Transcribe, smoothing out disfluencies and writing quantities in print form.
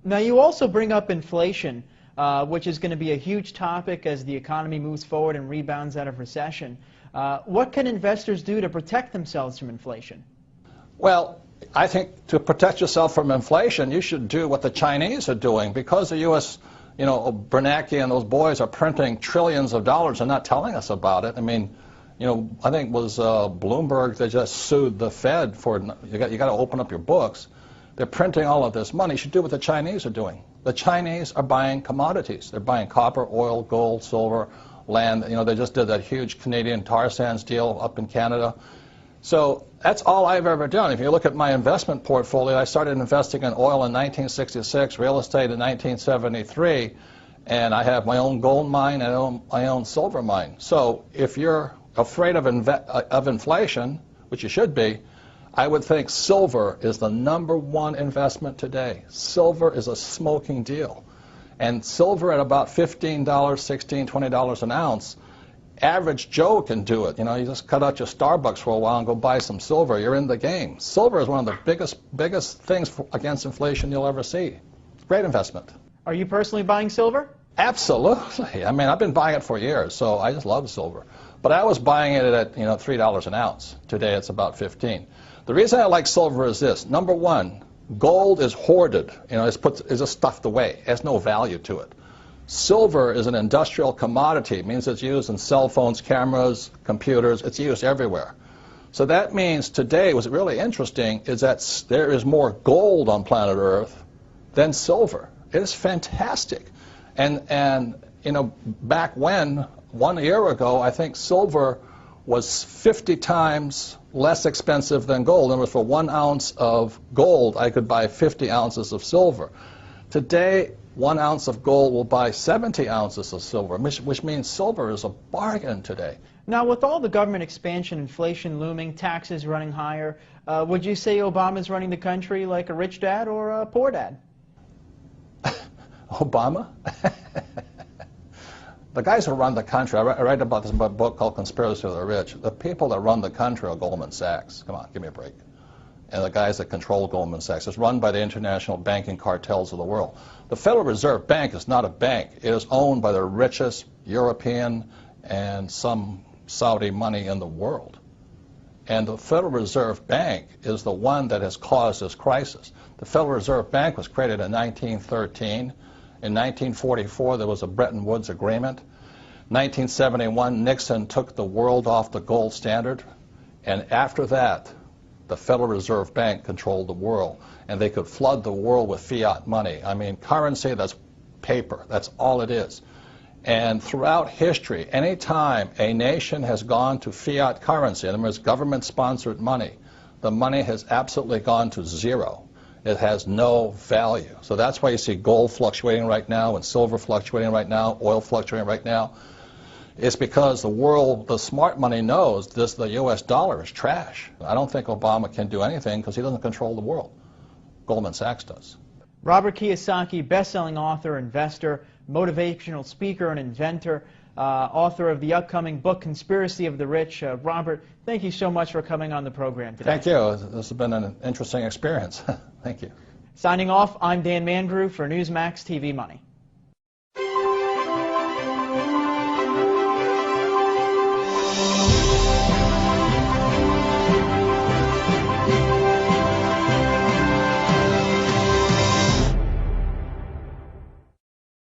Now, you also bring up inflation, which is going to be a huge topic as the economy moves forward and rebounds out of recession. What can investors do to protect themselves from inflation? Well, I think to protect yourself from inflation, you should do what the Chinese are doing. Because the U.S., Bernanke and those boys are printing trillions of dollars and not telling us about it. I mean, I think it was Bloomberg that just sued the Fed for, you got to open up your books. They're printing all of this money. You should do what the Chinese are doing. The Chinese are buying commodities. They're buying copper, oil, gold, silver, land. They just did that huge Canadian tar sands deal up in Canada. So that's all I've ever done. If you look at my investment portfolio, I started investing in oil in 1966, real estate in 1973, and I have my own gold mine and my own silver mine. So if you're afraid of inflation, which you should be, I would think silver is the #1 investment today. Silver is a smoking deal. And silver at about $15, $16, $20 an ounce, average Joe can do it. You just cut out your Starbucks for a while and go buy some silver. You're in the game. Silver is one of the biggest things against inflation you'll ever see. It's a great investment. Are you personally buying silver? Absolutely. I mean, I've been buying it for years, so I just love silver. But I was buying it at $3 an ounce. Today it's about 15. The reason I like silver is this. #1, gold is hoarded. It's just stuffed away. It has no value to it. Silver is an industrial commodity. It means it's used in cell phones, cameras, computers. It's used everywhere. So that means today, what's really interesting is that there is more gold on planet Earth than silver. It is fantastic. And back when, 1 year ago, I think silver was 50 times less expensive than gold. In other words, for 1 ounce of gold, I could buy 50 ounces of silver. Today, 1 ounce of gold will buy 70 ounces of silver, which means silver is a bargain today. Now, with all the government expansion, inflation looming, taxes running higher, would you say Obama's running the country like a rich dad or a poor dad? Obama? The guys who run the country, I write about this in a book called Conspiracy of the Rich. The people that run the country are Goldman Sachs. Come on, give me a break. And the guys that control Goldman Sachs. It's run by the international banking cartels of the world. The Federal Reserve Bank is not a bank. It is owned by the richest European and some Saudi money in the world. And the Federal Reserve Bank is the one that has caused this crisis. The Federal Reserve Bank was created in 1913. In 1944, there was a Bretton Woods Agreement. 1971, Nixon took the world off the gold standard. And after that, the Federal Reserve Bank controlled the world. And they could flood the world with fiat money. I mean, currency, that's paper. That's all it is. And throughout history, any time a nation has gone to fiat currency, in other words, government-sponsored money, the money has absolutely gone to zero. It has no value. So that's why you see gold fluctuating right now and silver fluctuating right now, oil fluctuating right now. It's because the world, the smart money knows the U.S. dollar is trash. I don't think Obama can do anything because he doesn't control the world. Goldman Sachs does. Robert Kiyosaki, best-selling author, investor, motivational speaker, and inventor, author of the upcoming book, Conspiracy of the Rich. Robert, thank you so much for coming on the program today. Thank you. This has been an interesting experience. Thank you. Signing off, I'm Dan Mandrew for Newsmax TV Money.